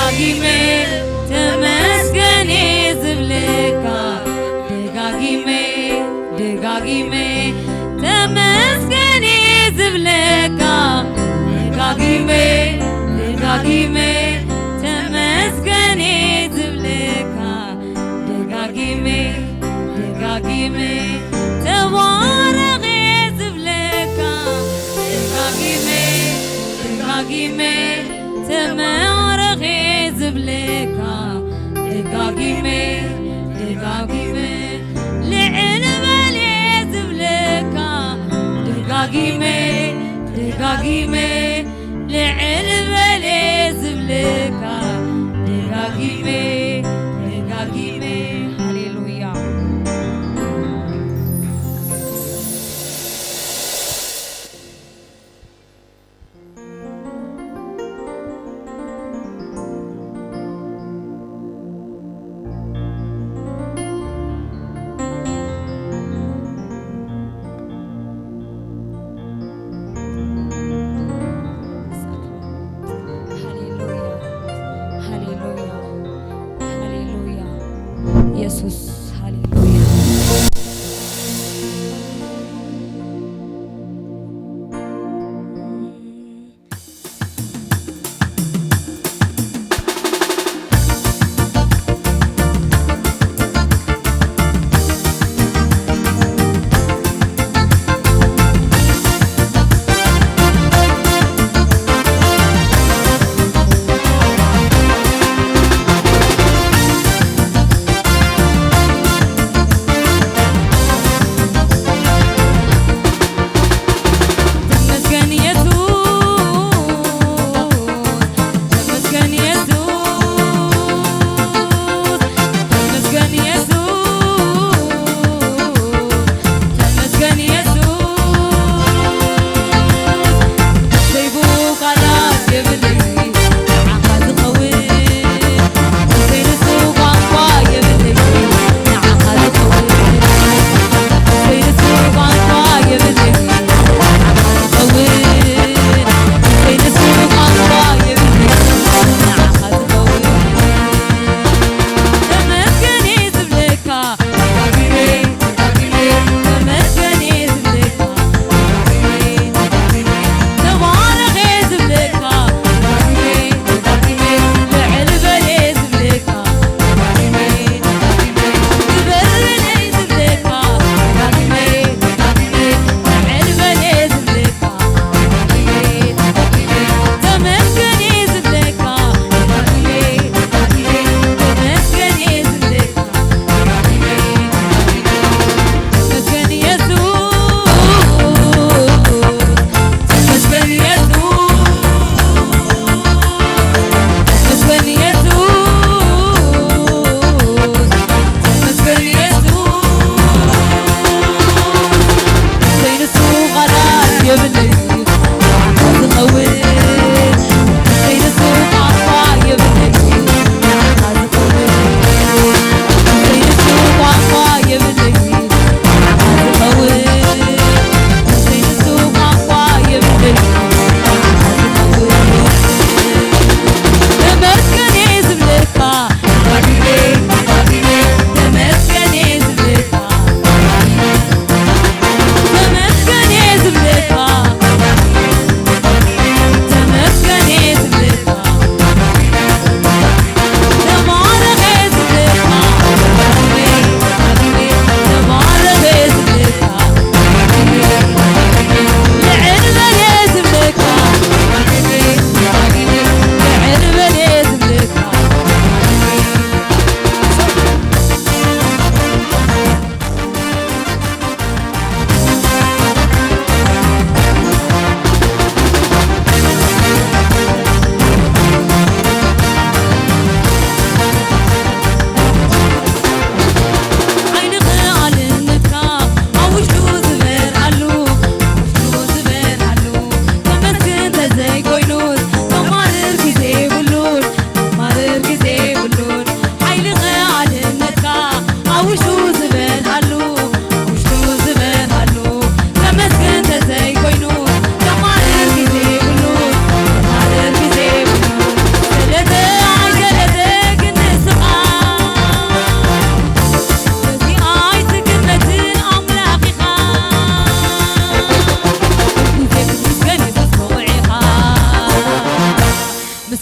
ደጋጊሜ ተመስገን ዝብለካ ደጋጊሜ ደጋጊሜ ተመስገን ዝብለካ ደጋጊሜ ደጋጊሜ ተመስገን ዝብለካ ደጋጊሜ ደጋጊሜ ተባረኽ ዝብለካ ደጋጊሜ ደጋጊሜ ተባረኽ ዝብለካ ደጋጊሜ ደጋጊሜ ልዕል በል ዝብለካ ደጋጊሜ ደጋጊሜ ልዕል በል ዝብለካ ደጋጊሜ ደጋጊሜ ሃሌሉያ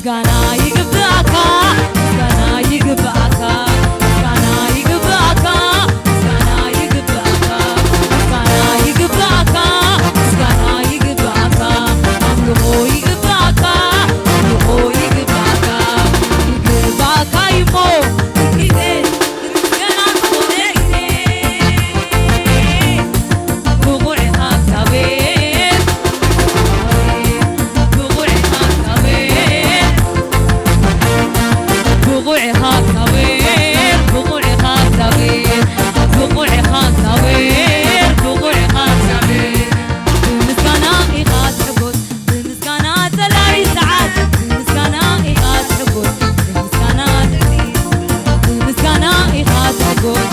ምስጋና ይግባካ ምስጋና ይግባካ ምስጋና ይግባካ ምስጋና ይግባካ ምስጋና ይግባካ ምስጋና ይግባካ አምልኮ ይግባካ አምልኮ ይግባካ ይግባካ ይሞ ጊዜ ምስጋና ሆነ ጊዜ ብቁዕካ እግዚአብሔር ብቁዕካ እግዚአብሔር ብቁዕካ እግዚአብሔር ብቁዕካ እግዚአብሔር ብቁዕካ እግዚአብሔር ብቁዕካ እግዚአብሔር ብምስጋና ኢኻ ትሕጐስ ብምስጋና ፀላኢ ሰዓት ብምስጋና ኢኻ ትሕጐስ ብምስጋና ብምስጋና ኢኻ ትሕጐስ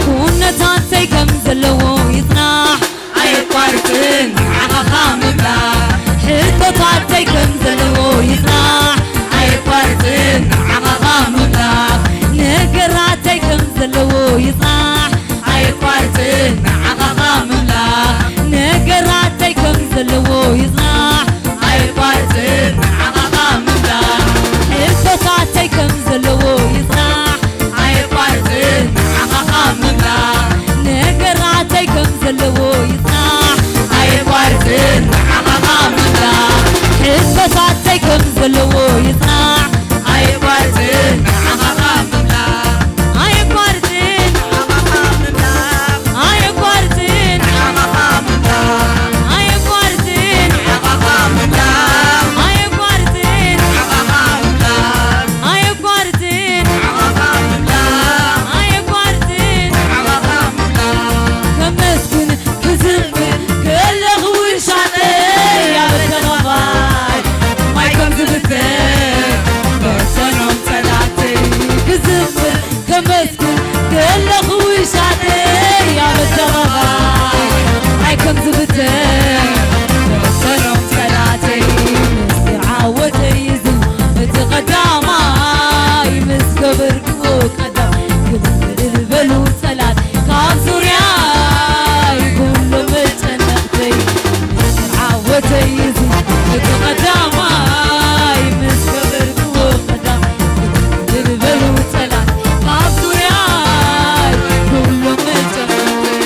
ኩነታተይ ከም ዘለዎ ይጽናሕ ኣየቋርጽን ንዓኻ ምምላኽ ሕቶታተይ ከም ዘለዎ ይጽናሕ ኣየቋርጽን ንዓኻ ምምላኽ ነገራተይ ከም ዘለዎ ይጽናሕ ኣየቋርጽን ንዓኻ ምምላኽ ነገራተይ ከም ዘለዎ ይጽናሕ ኣየቋርጽን ንዓኻ ምምላኽ ሕቶታተይ ከም ዘለዎ ይጽናሕ ኣየቋርጽን ንዓኻ ምምላኽ ነገራተይ ከም ዘለዎ ይጽናሕ ኣየቋርጽን ንዓኻ ምምላኽ ሕቶታተይ ከም ዘለዎ ይጽናሕ ኣየቋርጽን ንዓኻ ምምላኽ ኣየቋርጽን ንዓኻ ምምላኽ ኣየቋርጽን ንዓኻ ምምላኽ ኣየቋርጽን ንዓኻ ምምላኽ ኣየቋርጽን ንዓኻ ምምላኽ ኣየቋርጽን ንዓኻ ምምላኽ ኣየቋርጽን ንዓኻ ምምላኽ ከመስግን ክዝምር ከለኹ ውሻጠይ ኣብ ተኸፋይ ማይ ከም ዝብተን በሰኖም ፀላተይ ክዝምር ከመስግን ከለኹ ውሻጠይ ኣብ ተኸፋይ ማይ ከም ዝብተን በሰኖም ፀላተይ ምስ ዓወተይ ዝም እቲ ቀዳማይ ምስ ገበርክዎ ቀዳም ግልግል በሉ ፀላት ካብ ዙርያይ ኩሎም መጨነቕተይ ምስ ዓወተይ ዝም እቲ ቀዳማይ ምስ ገበርክዎ ቀዳም ግልግል በሉ ፀላት ካብ ዙርያይ ኩሎም መጨነቕተይ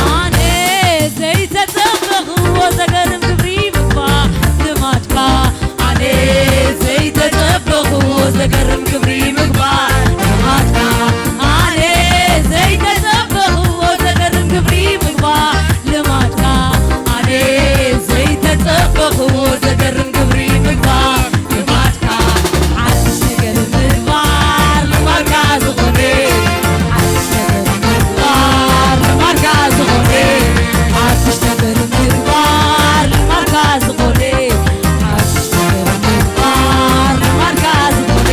ኣነ ዘይተጠበኽዎ ዘገርም ክብሪ ምግባር ልማድካ ኣነ ዘይተጠበኽዎ ዘገርም ክብሪ ምግባር ልማድካ ኣነ ዘይተጠበኽዎ ዘገርም ክብሪ ምግባር ልማድካ ኣነ ዘይተጠበኽዎ ዘገርም ክብሪ ምግባር ልማድካ ሓድሽ ነገር ምግባር ልማድካ ዝኾነ ሓድሽ ነገር ምግባር ልማድካ ዝኾነ ሓድሽ ነገር ምግባር ልማድካ ዝኾነ ሓድሽ ነገር ምግባር ልማድካ ዝኾነ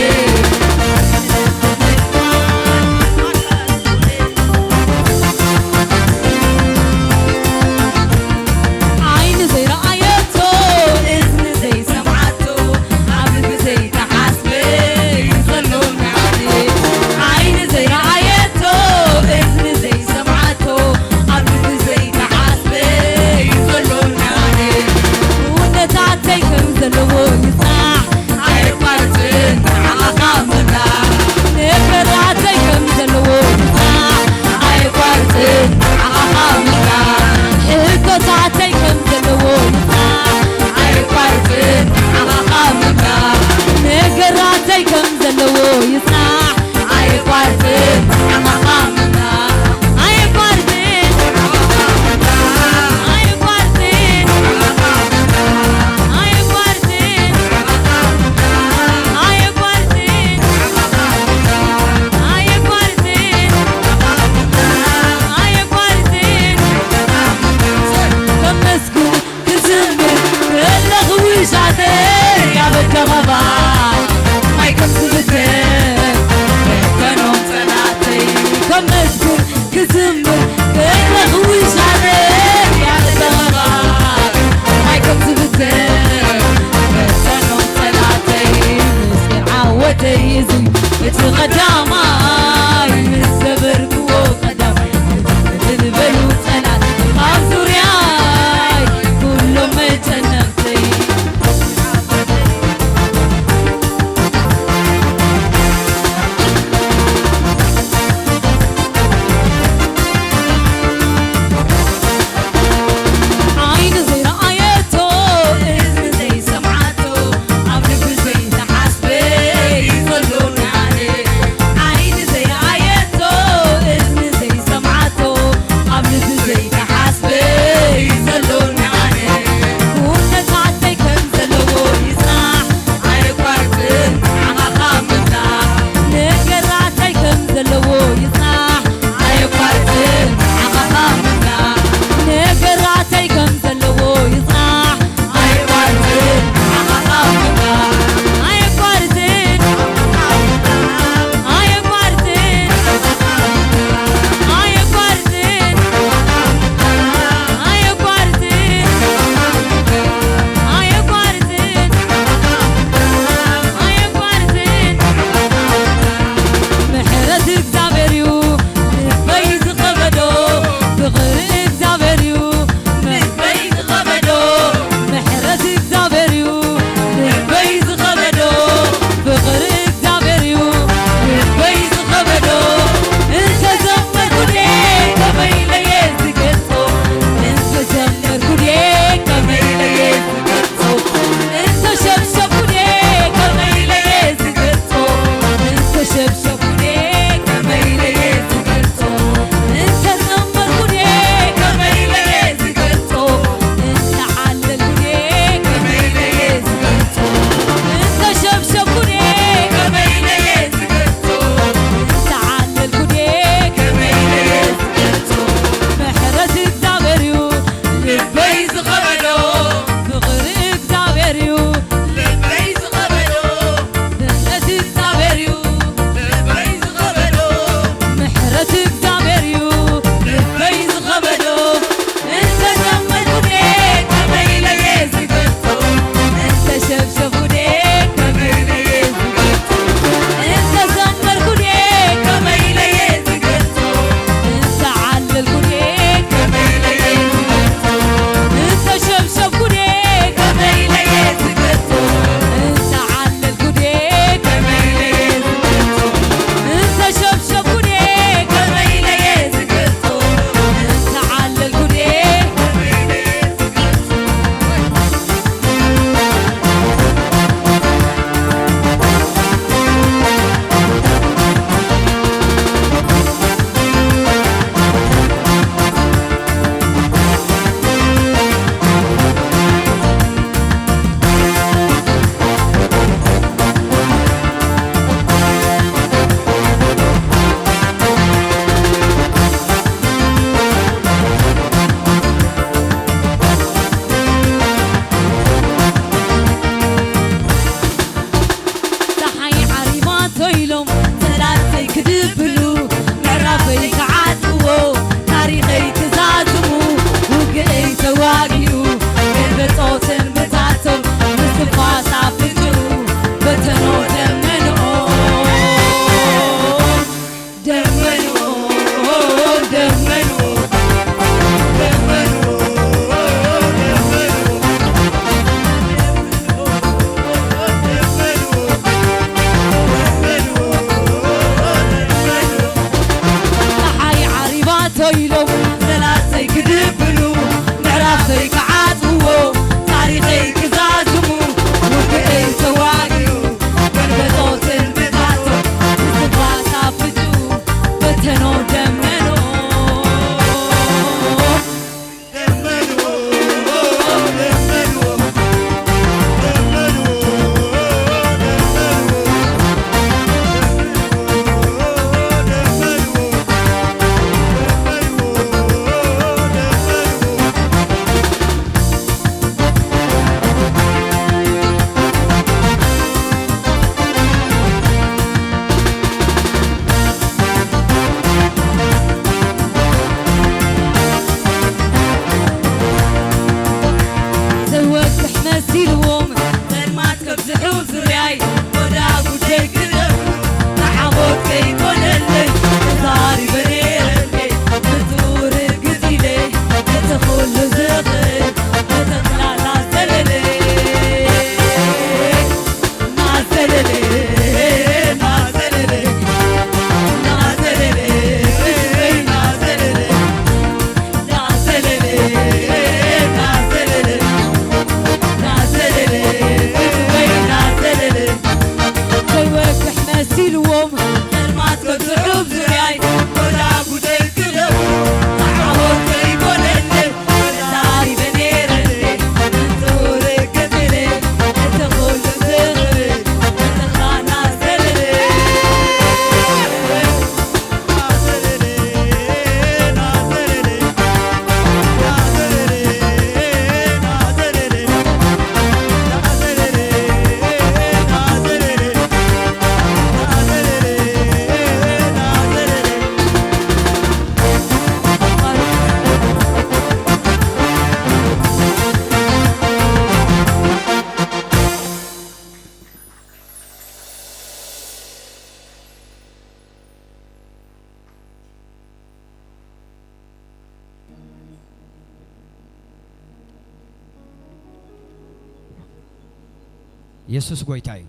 ኢየሱስ ጎይታ እዩ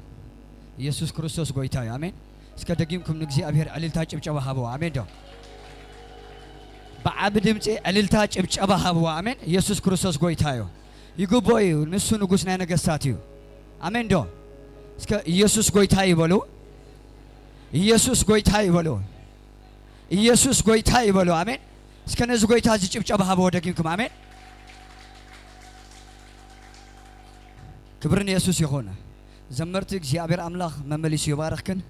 ኢየሱስ ክርስቶስ ጎይታ እዩ አሜን እስከ ደጊምኩም ንእግዚአብሔር ዕልልታ ጭብጨባ ሃበው አሜን ዶ በዓብ ድምጽ ዕልልታ ጭብጨባ ሃበው አሜን ኢየሱስ ክርስቶስ ጎይታ እዩ ይግባው እዩ ንሱ ንጉስ ናይ ነገስታት እዩ አሜን ዶ እስከ ኢየሱስ ጎይታ ይበሉ ኢየሱስ ጎይታ ይበሉ ኢየሱስ ጎይታ ይበሉ አሜን እስከ ነዚ ጎይታ እዚ ጭብጨባ ሃበው ደጊምኩም አሜን ክብርን ኢየሱስ ይኹን ዘመርት እግዚአብሔር አምላክ መመሊስ ይባረክን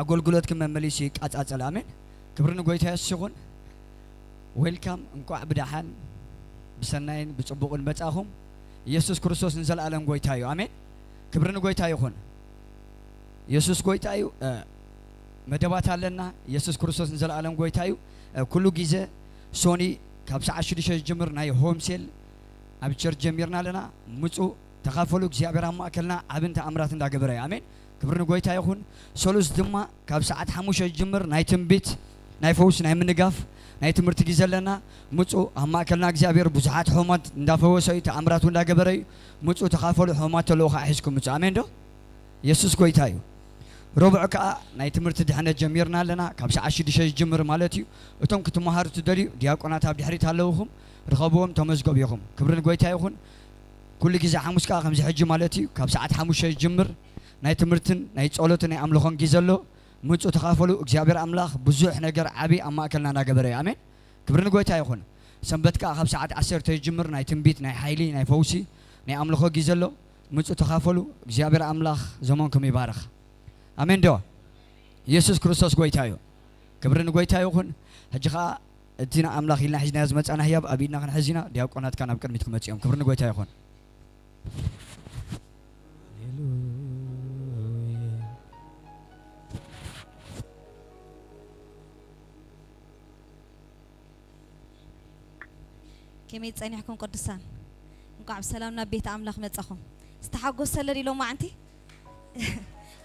አገልግሎትክን መመሊስ ይቃጻጸል አሜን ክብርን ጎይታ ኢየሱስ ይኹን ዌልካም እንኳዕ ብዳሓን ብሰናይን ብጽቡቕን መጻኹም ኢየሱስ ክርስቶስ ንዘለዓለም ጎይታ እዩ አሜን ክብርን ጎይታ ይኹን ኢየሱስ ጎይታ እዩ መደባት አለና ኢየሱስ ክርስቶስ ንዘለዓለም ጎይታ እዩ ኩሉ ጊዜ ሶኒ ካብ ሰዓት 6 ጀምር ናይ ሆም ሴል ኣብ ቸርች ጀሚርና ኣለና ምፁ ተኻፈሉ እግዚአብሔር አማከልና አብን ተአምራት እንዳገበረ አሜን ክብርን ጎይታ ይኹን ሶሉስ ድማ ካብ ሰዓት 5 ጀምር ናይ ትንቢት ናይ ፈውስ ናይ ምንጋፍ ናይ ትምህርቲ ጊዜ ኣለና ምፁ አማከልና እግዚአብሔር ብዙሓት ሕሙማት እንዳፈወሰ እዩ ተአምራቱ እንዳገበረ እዩ ምፁ ተኻፈሉ ሕሙማት ተለውኻ ሒዝኩም ምፁ አሜን ዶ ኢየሱስ ጎይታ እዩ ሮብዕ ከዓ ናይ ትምህርቲ ድሕነት ጀሚርና ኣለና ካብ ሰዓት 6 ጀምር ማለት እዩ እቶም ክትመሃሩ ትደልዩ ዲያቆናት ኣብ ድሕሪት ኣለውኹም ረኸብዎም ተመዝገቡ ኢኹም ክብርን ጎይታ ይኹን ኩሉ ጊዜ ሐሙስ ከዓ ከምዚ ሕጂ ማለት እዩ ካብ ሰዓት 5 ጀምር ናይ ትምህርትን ናይ ጸሎትን ናይ ኣምልኾን ጊዜ ኣሎ ምፁ ተኻፈሉ እግዚአብሔር አምላክ ብዙሕ ነገር ዓቢ ኣማእከልና እናገበረ እዩ አሜን ክብርን ጎይታ ይኹን ሰንበት ከዓ ካብ ሰዓት 10 ጀምር ናይ ትንቢት ናይ ሓይሊ ናይ ፈውሲ ናይ ኣምልኾ ጊዜ ኣሎ ምፁ ተኻፈሉ እግዚአብሔር አምላክ ዘመንኩም ይባርኽ አሜን ዶ ኢየሱስ ክርስቶስ ጎይታ እዩ ክብርን ጎይታ ይኹን ሕጂ ከዓ እቲና አምላክ ኢልና ሒዝና ዝመጻና ህያብ አቢድና ክንሕዚና ዲያቆናት ካብ ቅድሚት ክመጽኦም ክብርን ጎይታ ይኹን كمي تصنيحكم قدسان نقع بسلامنا بيت أملاخ متصخم استحقوا السلر يلوم عنتي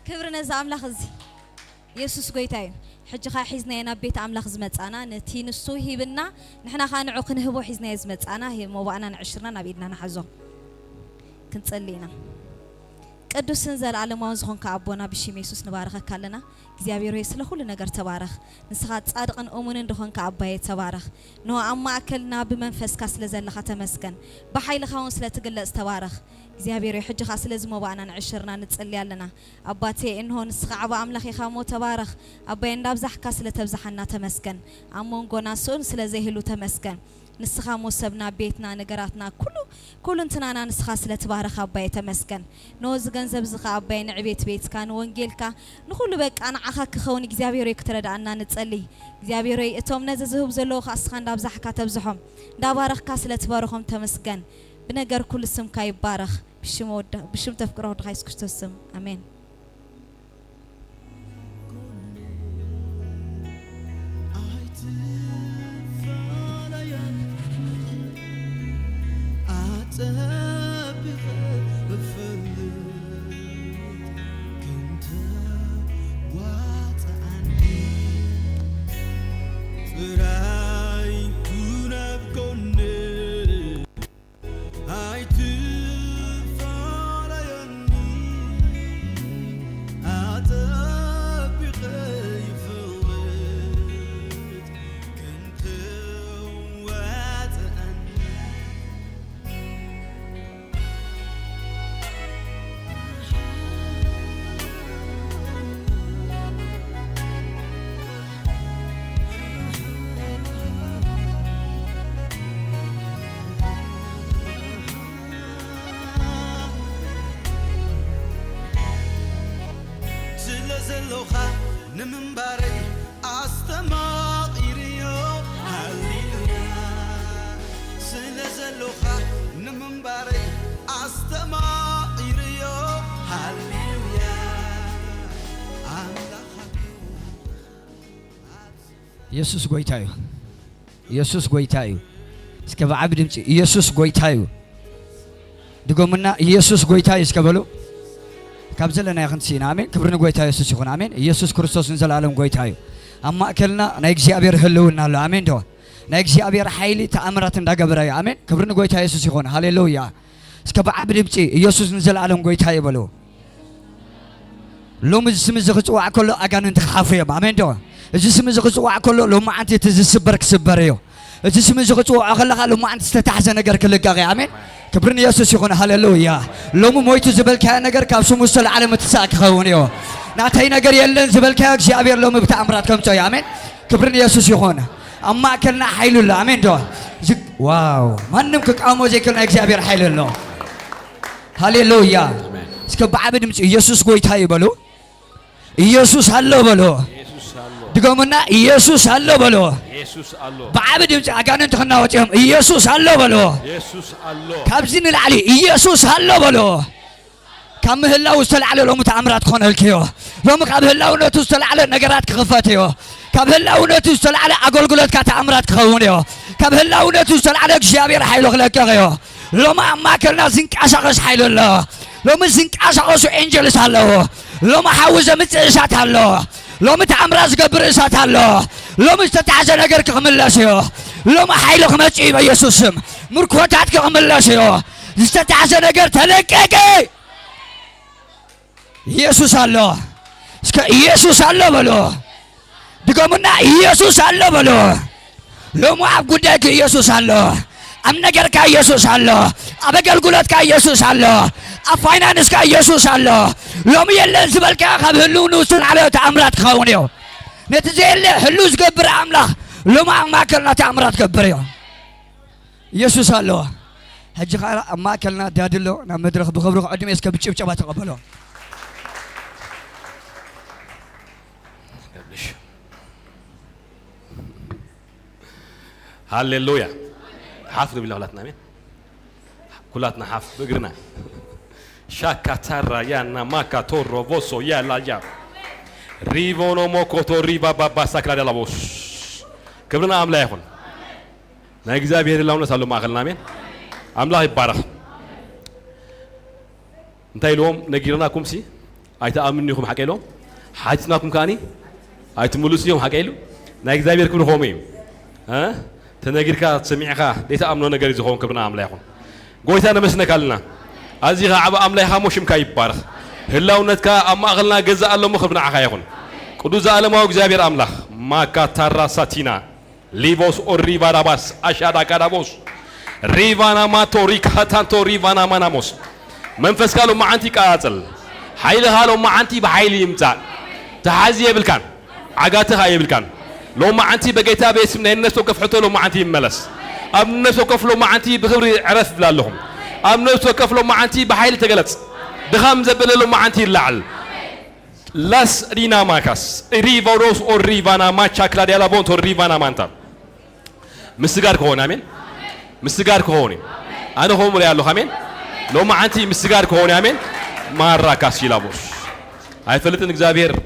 كبرنا ز أملاخ زي يسوس قويتاي حج خا حزنا ينا بيت أملاخ زمت أنا نتين السوهي بنا نحنا خا نعقن هبو حزنا زمت أنا هي مو بقنا نعشرنا نبيدنا نحزو كنت صلينا ቅዱስ እንዘል ዓለማውን ዝኾንካ አቦና ብሽም ኢየሱስ ንባረኸካ ኣለና እግዚአብሔር ሆይ ስለ ሁሉ ነገር ተባረኽ ንስኻ ጻድቕን እሙንን እንደኾንካ አባዬ ተባረኽ ነው አማእከልና ብመንፈስካ ስለ ዘለኻ ተመስገን በኃይልኻ ውን ስለ ትግለጽ ተባረኽ እግዚአብሔር ሆይ ሕጅኻ ስለዚ መባእና ንዕሽርና ንጽልይ ኣለና አባቴ እንሆ ንስኻ ዓባ አምላኽ ኢኻ ሞ ተባረኽ አባዬ እንዳብዛሕካ ስለ ተብዛሕና ተመስገን አሞንጎና ሶን ስለ ዘይህሉ ተመስገን ንስኻ ሞሰብና ቤትና ነገራትና ኩሉ እንትናና ንስኻ ስለ ተባረኽ አባዬ ተመስገን ነው ዝገንዘብ ዝኻ አባዬ ንዕቤት ቤትካ ንወንጌልካ ንኹሉ በቃ ንዓኻ ክኸውን እግዚአብሔር ሆይ ክትረዳእና ንጸልይ እግዚአብሔር ሆይ እቶም ነዚ ዝህብ ዘለውኻ ንስኻ እንዳብዛሕካ ተብዝሖም እንዳባረኽካ ስለ ተባረኾም ተመስገን بنجار كل اسم كاي بارخ بشم تفكره رئيس كريستوس امين زلوخا نمباري أستماق إريو هاليلويا زلوخا نمباري أستماق إريو هاليلويا ኢየሱስ ጎይታ እዩ ኢየሱስ ጎይታ እዩ እስከ በዓብ ድምጽ ኢየሱስ ጎይታ እዩ ድጎምና ኢየሱስ ጎይታ እዩ እስከ በሉ ካብ ዘለና ይኹን ሲና አሜን ክብርን ጎይታ ኢየሱስ ይኹን አሜን ኢየሱስ ክርስቶስ ንዘላለም ጎይታ እዩ አማእከልና ናይ እግዚአብሔር ህልውና ኣሎ አሜን ዶ ናይ እግዚአብሔር ኃይሊ ተአምራት እንዳገበረ እዩ አሜን ክብርን ጎይታ ኢየሱስ ይኹን ሃሌሉያ እስከ በዓብ ድምጽ ኢየሱስ ንዘላለም ጎይታ ይበሉ لوم الجسم زغصوا كله أجان أنت خافية أمين دو الجسم زغصوا كله لو ما أنت تزسبرك سبريو الجسم زغصوا أغلق لو ما أنت تستحزن نجار كل جاي أمين كبرني يسوع يكون هاللويا لوم مويت زبل كان نجار كابسو مستل على متساك خونيو ناتي نجار يلن زبل كان جابير لوم بتأمراتكم توي أمين كبرني يسوع يكون أما كلنا حيل الله أمين دو واو ما نمكك أمو زي كلنا جابير حيل الله هاللويا سكب عبد يسوع قوي تاي بلو ኢየሱስ አለው በሎ ድገሙና ኢየሱስ አለው በሎ ኢየሱስ አለው በዓብድ ድምጽ አጋንንት ከናወጪም ኢየሱስ አለው በሎ ኢየሱስ አለው ካብዚን ለዓሊ ኢየሱስ አለው በሎ ካምህላው ዝተልዓለ ሎሙ ተአምራት ኮነልክዮ ሎሙ ካብህላውነቱ ዝተልዓለ ነገራት ክኽፈትዮ ካብህላውነቱ ዝተልዓለ አገልግሎትካ ተአምራት ክኸውን ካብህላውነቱ ዝተልዓለ እግዚአብሔር ኃይሉ ክለቅዮ ሎሙ አማከልና ዝንቃሳቀስ ኃይሉ ኣሎ ሎሙ ዝንቃሳቀሱ ኤንጀልስ ኣለዎ ሎሙ ሓውዘ ምጽእሳት ኣሎ ሎሙ ተአምራት ዝገብር እሳት ኣሎ ሎሙ ዝተታሕዘ ነገር ክኽምለስ እዩ ሎሙ ኃይሉ ክመጽእ እዩ በኢየሱስ ስም ምርኮታት ክኽምለስ እዩ ዝተታሕዘ ነገር ተለቀቀ ኢየሱስ አለ እስከ ኢየሱስ አለ በሎ ድገሙና ኢየሱስ አለ በሎ ሎሙ አብ ጉዳይክ ኢየሱስ አለ አብ ነገርካ ኢየሱስ አለ አብ አገልግሎትካ ኢየሱስ አለ አብ ፋይናንስካ ኢየሱስ አለ ሎሙ የለን ዝበልካ ካብ ህልውኑ ዝተልዓለ ተአምራት ክኸውን እዩ ነቲ ዘየለ ህልው ዝገብር ኣምላኽ ሎሙ ኣብ ማእከልና ተአምራት ክገብር እዩ ኢየሱስ አለ ሕጂ ኸ ኣብ ማእከልና ዳድሎ ናብ መድረኽ ብኽብሪ ክዕድመ እስከ ብጭብጨባ ተቐበሎ هاليلويا حافظ بالله ولاتنا امين كلاتنا حافظ بقرنا شاكاتارا يا ناماكا تورو فوسو يا لاجا ريفونو موكوتو ريبا بابا ساكلا دلا بوس كبرنا املا يكون نا اغزابير الله نسالو ما خلنا امين املا يبارك انتي لهم نغيرناكم سي ايتا امنيكم حقيلهم حاجتناكم كاني ايت مولوسيهم حقيلو نا اغزابير كبر خومي ها تناغيركا سميعكا ديتا امنو نغير زخون كبرنا املا يكون غويتا نمسنكالنا ازيغا عبا املا خاموشم كاي يبارك هلاونتكا اما اغلنا غزا الله مخبنا عخا يكون قدوس عالماو اغزابير املاح ما كاتارا ساتينا ليفوس اوريفا راباس اشادا كادابوس ريفانا ماتو ريكاتانتو ريفانا ماناموس منفس قالوا ما انتي قاتل حيل هالو ما انتي بحيل يمتا تحازي يبلكان عقاتها يبلكان لو ما انتي بقيتا باسمنا الناس وقفحتو لو ما انتي يملس ام الناس وقفلو ما انتي بخبر عرف بلا لهم ام الناس وقفلو ما انتي بحيل تقلت دخام زبللو ما انتي اللعل لاس رينا ماكاس ريفوروس او ريفانا ما تشاكلا ديالا بونتو ريفانا مانتا مسغار كون امين مسغار كوني انا هم ريالو امين لو ما انتي مسغار كوني امين ما راكاس يلابوس اي فلتن اغزابير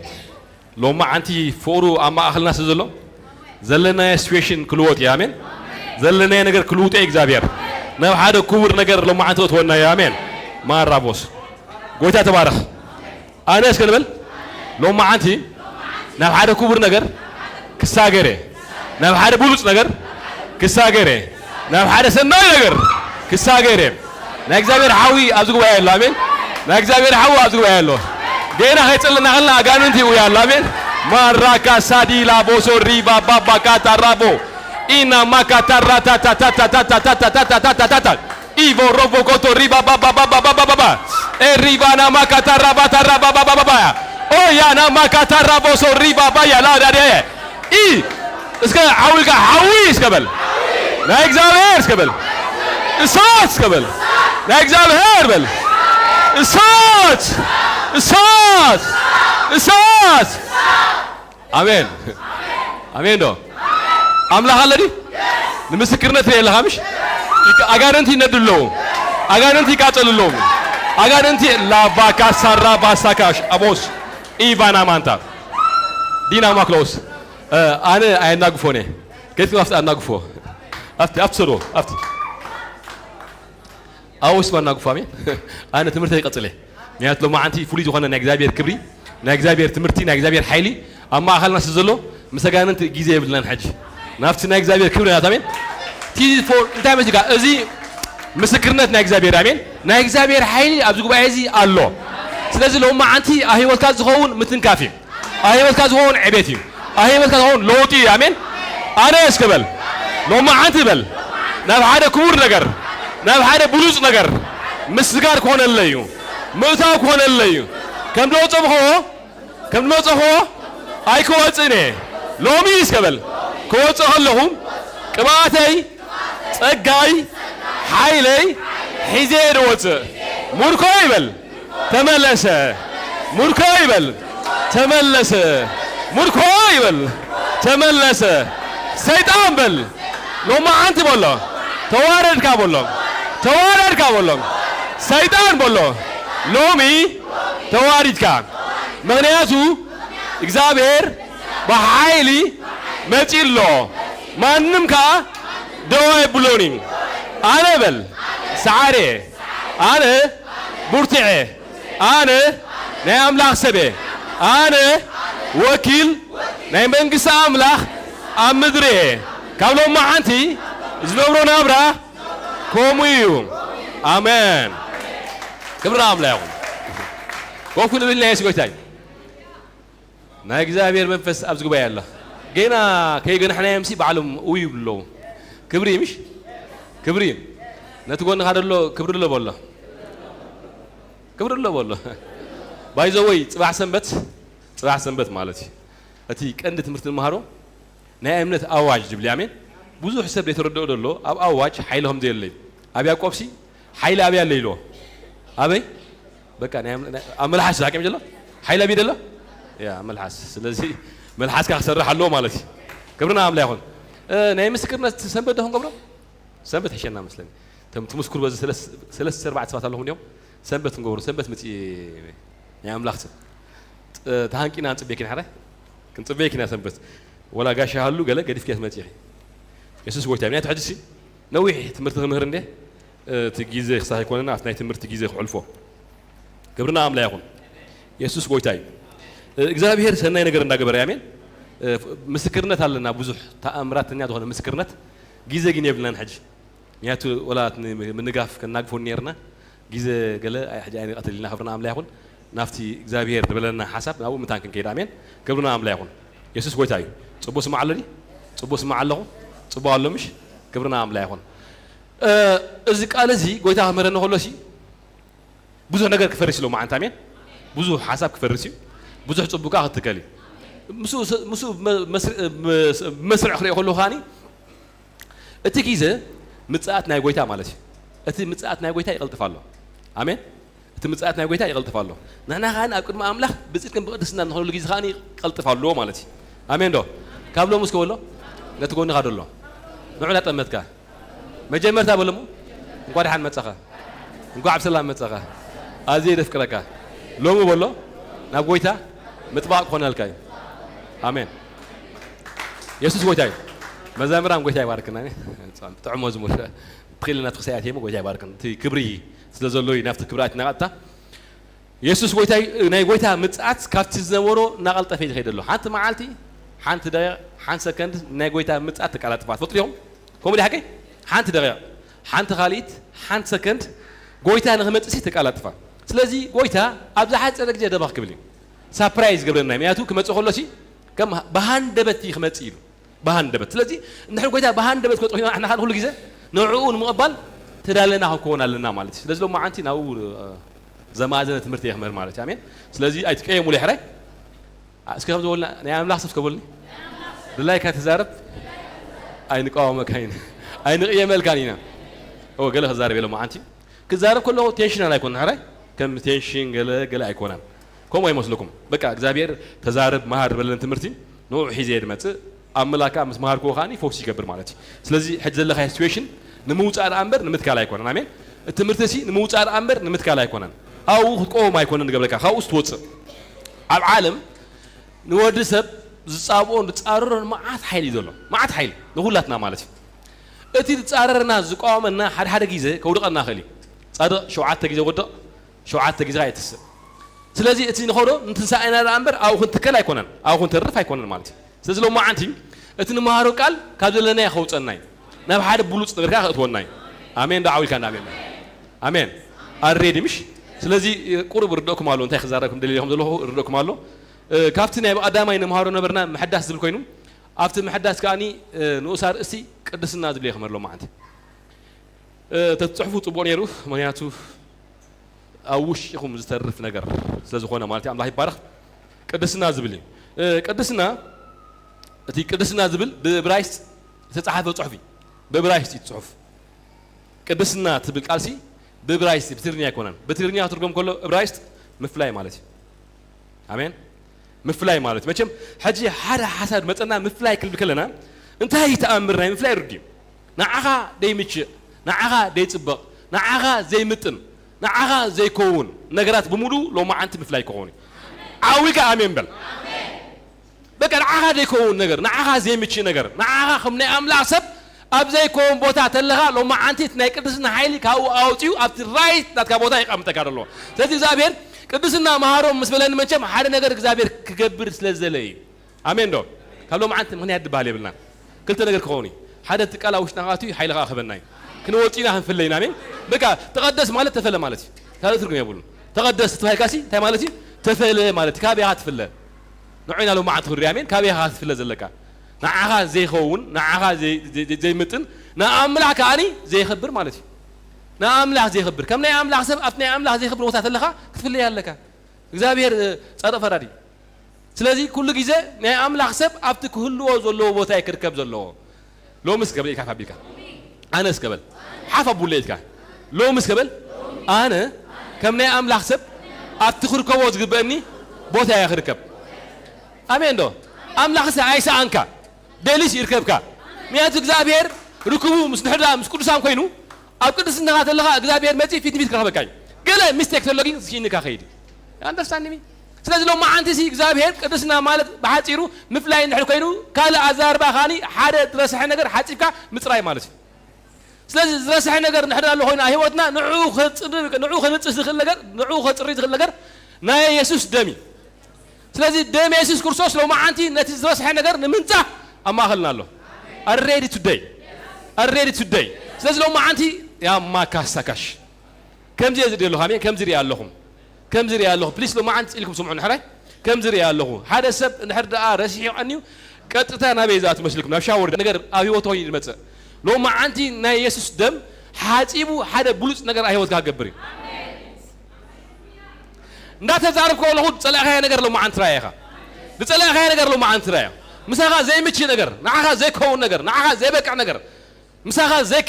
لو ما انتي فورو اما اخلنا سزلو زلنا سيتويشن كلوت يا امين زلنا ነገር ክሉት እግዚአብሔር ነው ሓደ ክቡር ነገር لو ما انت ተወና يا امين ما رابوس ጎይታ ተባረክ አነ እስከልበል لو ما انت ናብ ሓደ ክቡር ነገር ክሳገረ ናብ ሓደ ብሉጽ ነገር ክሳገረ ናብ ሓደ ሰናይ ነገር ክሳገረ ናይ እግዚአብሔር ሓዊ ኣብዚ ጉባኤ ያለው አሜን ናይ እግዚአብሔር ሓዊ ኣብዚ ጉባኤ ያለው ገና ኸጽልና ኸልና አጋንንት ይው ያለው አሜን ማራካ ሳዲላ ቦሶ ሪባ ባባ ካታራቦ ኢና ማካታራ ታታታታታታታታታታታታ ኢቮ ሮቦ ኮቶ ሪባ ባባ ባባ ባባ ኤሪባና ማካታራ ባታራ ባባ ባባ ኦ ያና ማካታራ ቦሶ ሪባ ባያ ላዳደ ኢ እስከ አውልጋ ሐዊ እስከበል ናይ እግዚአብሔር እስከበል እሳት እስከበል ናይ እግዚአብሔር በል እሳት እሳት እሳት አሜን አሜን ዶ አምላክ አለዲ ለምስክርነት የለሃምሽ አጋንንት ይነድለው አጋንንት ይቃጠልለው አጋንንት ላባካ ሳራ ባሳካሽ አቦስ ኢቫና ማንታ ዲና ማክሎስ አነ አይናግፎኔ ከት ማፍታ አናግፎ አፍቲ አፍሰሮ አፍቲ አውስ ማናግፎ አሜን አነ ትምህርት ይቀጥለ ሚያት ሎ ማንቲ ፉሊ ዝኾነ ናይ እግዚአብሔር ክብሪ ናይ እግዚአብሔር ትምህርቲ ናይ እግዚአብሔር ኃይሊ አማ አኸልና ስዘሎ መሰጋንንት ጊዜ ይብልናን ሐጂ ናፍቲ ናይ እግዚአብሔር ክብሪ ናት አሜን ቲ ፎር እንታይ መስጋ እዚ ምስክርነት ናይ እግዚአብሔር አሜን ናይ እግዚአብሔር ኃይሊ ኣብዚ ጉባኤ እዚ አሎ ስለዚህ ሎማ አንቲ አህይወትካ ዝኸውን ምትንካፊ አህይወትካ ዝኸውን ዕቤት አህይወትካ ዝኸውን ለውጢ አሜን አነ እስከበል ሎማ አንቲ በል ናብ ሓደ ክቡር ነገር ናብ ሓደ ብሉጽ ነገር ምስጋር ኮነለዩ ምእታው ኮነለዩ ከም ደወጽኹ ኣይክወጽኔ ሎሚ እስከበል ክወጽእ ከለኹም ቅብኣተይ ጸጋይ ሓይለይ ሒዜ ድወጽእ ሙርኮ ይበል ተመለሰ ሙርኮ ይበል ተመለሰ ሙርኮ ይበል ተመለሰ ሰይጣን በል ሎማ አንቲ በሎ ተዋረድካ በሎ ሰይጣን በሎ ሎሚ ተዋሪድካ ምክንያቱ እግዚአብሔር በኃይሊ መጪሎ ማንም ካ ደው አይብሎኒ አነ በል ሰዓሬ አነ ቡርቲዐ አነ ናይ አምላኽ ሰበ አነ ወኪል ናይ መንግስቲ አምላኽ ኣብ ምድሪ ካብ ሎማ ሓንቲ ዝነብሮ ናብራ ከምኡ እዩ አሜን ክብሪ አምላኽ ይኹን ኮፍ ንብልና የሱ ጎይታይ ናይ እግዚአብሔር መንፈስ ኣብ ዝጉባኤ ኣላ ገና ከይገናሕናዮም በዓሎም ውይ ይብለዉ ክብሪ ምሽ ክብሪ ነቲ ጎንኻ ደሎ ክብሪ ኣሎ በሎ ባይዘወይ ጽባሕ ሰንበት ማለት እዩ እቲ ቀንዲ ትምህርቲ ንመሃሮ ናይ እምነት ኣዋጅ ዝብል ኣሜን ብዙሕ ሰብ ዘይተረድኦ ደሎ ኣብ ኣዋጅ ሓይሊ ከም ዘየለይ ኣብ ያዕቆብሲ ሓይሊ ኣብያ ኣሎ ኢልዎ ኣበይ በቃ ኣብ መልሓስ ሓቂም ጀሎ ሓይሊ ኣብይ ደሎ ያ መልሓስ ስለዚ መልሓስካ ክሰርሕ ኣለዎ ማለት እዩ ክብርና ኣምላኽ ይኹን ናይ ምስክርነት ሰንበት ዶኹም ገብሮ ሰንበት ሕሸና መስለኒ ትምስክሩ በዚ 3-4 ሰባት ኣለኹም እዮም ሰንበት ንገብሮ ሰንበት ምፂ ናይ ኣምላኽ ሰብ ተሃንቂና ንፅበይ ኪና ሓረ ክንፅበይ ኪና ሰንበት ወላ ጋሻ ሃሉ ገለ ገዲፍከ ትመጪ የሱስ ጎይታ ምክንያቱ ሕጂ ነዊሕ ትምህርቲ ክምህር እንደ እቲ ግዜ ክሳሕ ይኮነና ኣብቲ ናይ ትምህርቲ ግዜ ክሕልፎ ክብርና ኣምላኽ ይኹን የሱስ ጎይታ እዩ እግዚአብሔር ሰናይ ነገር እንዳገበረ አሜን ምስክርነት አለና ብዙሕ ተአምራተኛ ዝኾነ ምስክርነት ግዜ ግን የብልናን ሕጂ ምክንያቱ ወላት ምንጋፍ ከናግፎ ነርና ግዜ ገለ ሕጂ ኣይነ ቀተልና ክብርና ኣምላኽ ይኹን ናፍቲ እግዚአብሔር ዝበለና ሓሳብ ናብኡ ምታን ክንከይድ አሜን ክብርና ኣምላኽ ይኹን የሱስ ጎይታ እዩ ጽቡቕ ስማዕ ኣለኒ ጽቡቕ ስማዕ ኣለኹ ጽቡቕ ኣሎ ምሽ ክብርና ኣምላኽ ይኹን እዚ ቃል እዚ ጎይታ ክመረና ከሎሲ ብዙሕ ነገር ክፈርስ ኢሎ ማዓንታ አሜን ብዙሕ ሓሳብ ክፈርስ እዩ ብዙሕ ጽቡቃ ክትከሊ ምሱ መስርዕ ክሪኦ ከለኹ ኻኒ እቲ ግዜ ምጽኣት ናይ ጎይታ ማለት እዩ እቲ ምጽኣት ናይ ጎይታ ይቕልጥፍ ኣሎ አሜን እቲ ምጽኣት ናይ ጎይታ ይቕልጥፍ ኣሎ ንሕና ኻኒ ኣብ ቅድሚ ኣምላኽ ብጽድቅን ብቅድስና ንኽነሉ ግዜ ኻኒ ይቕልጥፍ ኣለዎ ማለት እዩ አሜን ዶ ካብ ሎሚ እስከ በሎ ነቲ ጎኒኻ ደሎ ንዑ ናጠመትካ መጀመርታ በሎሙ እንኳ ድሓን መጸኻ እንኳ ኣብ ሰላም መጸኻ ኣዝየ ደፍቅረካ ሎሚ በሎ ናብ ጎይታ ምጥባቅ ኮነልካ እዩ አሜን የሱስ ጎይታ እዩ መዛምራን ጎይታ ይባርክና ጥዕሞ ዝሙር ትኽልና ትኽሳያት የሞ ጎይታ ይባርክና እቲ ክብሪ ስለ ዘሎ ናፍቲ ክብራት ናቐጥታ የሱስ ጎይታ ናይ ጎይታ ምጽኣት ካብቲ ዝነበሮ እናቐልጠፈ ይኸይድ ኣሎ ሓንቲ መዓልቲ ሓንቲ ደቂቕ ሓንቲ ሰከንድ ናይ ጎይታ ምጽኣት ተቃላጥፋ ትፈልጡ ዲኹም ከምኡ ዲ ሓቀይ ሓንቲ ደቂቕ ሓንቲ ካልኢት ሓንቲ ሰከንድ ጎይታ ንኽመጽእ ተቃላጥፋ ስለዚ ጎይታ ኣብ ዝሓፀረ ግዜ ደባኽ ክብል እዩ ሳፕራይዝ ገብረና ምክንያቱ ክመጽእ ከሎሲ ከም ብሃንደበት ክመጽእ ኢሉ ብሃንደበት ስለዚ ንሕና ጎይታ ብሃንደበት ክመጽእ ኢና ንሕና ኩሉ ግዜ ንዕኡ ንምቕባል ተዳለና ክኮን ኣለና ማለት እዩ ስለዚ ሎማ ዓንቲ ናብኡ ዘማዘነ ትምህርቲ የኽመር ማለት እዩ አሜን ስለዚ ኣይትቀየሙ ለሕራይ እስኪ ከም ዝበልና ናይ ኣምላኽ ሰብ ከበልኒ ብላይካ ተዛረብ ኣይንቃወመካይን ኣይንቕየመልካን ኢና ገለ ክዛረብ የሎ ዓንቲ ክዛረብ ከለኹ ቴንሽናል ኣይኮን ሕራይ ከም ቴንሽን ገለ ኣይኮናን ከምኡ ኣይመስለኩም በቃ እግዚአብሔር ተዛረብ መሃር በለን ትምህርቲ ንዑ ሒዘ ድመጽእ ኣብ መላካ ምስ መሃርክዎ ኻኒ ፎክስ ይገብር ማለት እዩ ስለዚ ሕጂ ዘለኻ ሲቹዌሽን ንምውፃእ ደኣ እምበር ንምትካል ኣይኮነን አሜን እቲ ትምህርቲ እዚ ንምውፃእ ደኣ እምበር ንምትካል ኣይኮነን ኣብኡ ክትቆም ኣይኮነን ንገብረካ ካብኡ ስትወፅእ ኣብ ዓለም ንወዲ ሰብ ዝጻብኦን ዝጻረሮን መዓት ሓይሊ እዩ ዘሎ መዓት ሓይሊ ንኹላትና ማለት እዩ እቲ ዝጻረረና ዝቃወመና ሓደ ግዜ ከውድቐና ኽእል እዩ ጻድቕ 7 ግዜ ወድቕ 7 ግዜ ኣይትስእ ስለዚ እቲ ንኸዶ እንትንሳኤና ደኣ እምበር ኣብኡ ክንትከል ኣይኮነን ኣብኡ ክንተርፍ ኣይኮነን ማለት እዩ ስለዚ ሎማ ዓንቲ እቲ ንመሃሮ ቃል ካብ ዘለናዮ ከውፀና እዩ ናብ ሓደ ብሉፅ ነገርካ ክእትወና እዩ አሜን ዳዓዊልካ አሜን አሜን አልሬዲ ምሽ ስለዚህ ቁርብ ርዶኩም አሎ እንታይ ክዛረብኩም ደሊልኩም ዘለኹ ርዶኩም አሎ ካብቲ ናይ ቀዳማይ ነምሃሮ ነበርና ምሕዳስ ዝብል ኮይኑ ኣብቲ ምሕዳስ ከኣኒ ንኡሳ ርእሲ ቅድስና ዝብል ይኸመርሎ ማዓንቲ ተፅሕፉ ፅቡቅ ነይሩ ምክንያቱ ኣብ ውሽጢኹም ዝተርፍ ነገር ስለ ዝኾነ ማለት እዩ ኣምላኽ ይባረኽ ቅድስና ዝብል እዩ ቅድስና እቲ ቅድስና ዝብል ብዕብራይስጥ ዝተፃሓፈ ፅሑፍ እዩ ብዕብራይስጥ እዩ ፅሑፍ ቅድስና ትብል ቃልሲ ብዕብራይስጥ ብትግርኛ ኣይኮነን ብትግርኛ ትርጉም ከሎ ዕብራይስጥ ምፍላይ ማለት እዩ ኣሜን ምፍላይ ማለት እዩ መቸም ሕጂ ሓደ ሓሳብ መፀና ምፍላይ ክብል ከለና እንታይ ተኣምር ናይ ምፍላይ ርድዩ ንዓኻ ደይምችእ ንዓኻ ደይፅበቕ ንዓኻ ዘይምጥን ንዓኻ ዘይከውን ነገራት ብምሉእ ሎማዓንቲ ምፍላይ ክኾኑ እዩ ዓዊካ ኣሜን በል በቃ ንዓኻ ዘይከውን ነገር ንዓኻ ዘይምችእ ነገር ንዓኻ ከም ናይ ኣምላኽ ሰብ ኣብ ዘይከውን ቦታ ተለኻ ሎማዓንቲ ናይ ቅድስና ሓይሊ ካብኡ ኣውፅኡ ኣብቲ ራይት ናትካ ቦታ ይቐምጠካ ደሎ ስለዚ እግዚኣብሔር ቅድስና መሃሮም ምስ በለኒ መንቸም ሓደ ነገር እግዚኣብሔር ክገብር ስለ ዝደለ እዩ ኣሜን ዶ ካብ ሎማዓንቲ ምክንያት ድበሃል የብልና ክልተ ነገር ክኸውን እዩ ሓደ እቲ ቃል ኣብ ውሽጥና ኣትዩ ሓይልኻ ክህበና እዩ ክንወጪና ክንፍለ ኢና ኣሜን በቃ ተቐደስ ማለት ተፈለ ማለት እዩ ካልእ ትርጉም የብሉን ተቐደስ ትባሂልካሲ እንታይ ማለት እዩ ተፈለ ማለት ካበይኻ ትፍለ ንዑና ሎማዓንቲ ክሪ ኣሜን ካበይኻ ትፍለ ዘለካ ንዓኻ ዘይኸውን ንዓኻ ዘይምጥን ንኣምላኽ ከኣኒ ዘይኽብር ማለት እዩ ንኣምላኽ ዘይኽብር ከም ናይ ኣምላኽ ሰብ ኣብቲ ናይ ኣምላኽ ዘይኽብር ቦታ ተለኻ ክትፍለይ ኣለካ እግዚኣብሔር ፃድቕ ፈራዲ ስለዚ ኩሉ ግዜ ናይ ኣምላኽ ሰብ ኣብቲ ክህልዎ ዘለዎ ቦታ ክርከብ ዘለዎ ሎምስ ገበል ኢልካ ካቢልካ ኣነስ ገበል ሓፍ ኣቡለ ኢልካ ሎምስ ገበል ኣነ ከም ናይ ኣምላኽ ሰብ ኣብቲ ክርከቦ ዝግበአኒ ቦታ እያ ክርከብ ኣሜን ዶ ኣምላኽ ሰብ ኣይሰኣንካ ደሊስ ይርከብካ ምክንያቱ እግዚኣብሔር ርክቡ ምስ ንሕዳ ምስ ቅዱሳን ኮይኑ ኣብ ቅድስናኻ ተለኻ እግዚኣብሔር መፂ ፊት ንፊት ክረኽበካ እዩ ገለ ሚስቴክ ተሎ ግን ስኪንካ ኸይድ ኣንደርስታንድ ሚ ስለዚ ሎማዓንቲ ሲ እግዚኣብሔር ቅድስና ማለት ብሓፂሩ ምፍላይ እንድሕር ኮይኑ ካልእ ኣዛርባ ኻኒ ሓደ ዝረስሐ ነገር ሓፂብካ ምፅራይ ማለት እዩ ስለዚ ዝረስሐ ነገር እንድሕር ኣሎ ኮይኑ ሂወትና ንዑ ከንፅስ ዝኽእል ነገር ንዑ ከፅሪ ዝኽእል ነገር ናይ የሱስ ደም እዩ ስለዚ ደም የሱስ ክርስቶስ ሎማዓንቲ ነቲ ዝረስሐ ነገር ንምንፃሕ ኣብ ማእኸልና ኣሎ ኣሬዲ ቱደይ ስለዚ ሎማዓንቲ ያማካሳካሽ ከምዚ ዝሪኢ ኣለኹ ኣሜን ከምዚ ሪኢ ኣለኹም ፕሊስ ሎማዓንቲ ኢልኩም ስምዑ ንሕራይ ከምዚ ሪኢ ኣለኹ ሓደ ሰብ እንድሕር ደኣ ረሲሑ ቀኒዩ ቀጥታ ናበይ እዛ ትመስልኩም ናብ ሻወር ነገር ኣብ ሂወቶ ኮይኑ ዝመፅእ ሎማዓንቲ ናይ የሱስ ደም ሓፂቡ ሓደ ብሉፅ ነገር ኣብ ሂወትካ ክገብር እዩ እንዳተዛረብከ ኣለኹ ዝፀላእኻዮ ነገር ሎማዓንቲ ራእያ ኢኻ ዝፀላእኻዮ ነገር ሎማዓንቲ ራእያ ምሳኻ ዘይምችእ ነገር ንዓኻ ዘይከውን ነገር ንዓኻ ዘይበቅዕ ነገር ምሳኻ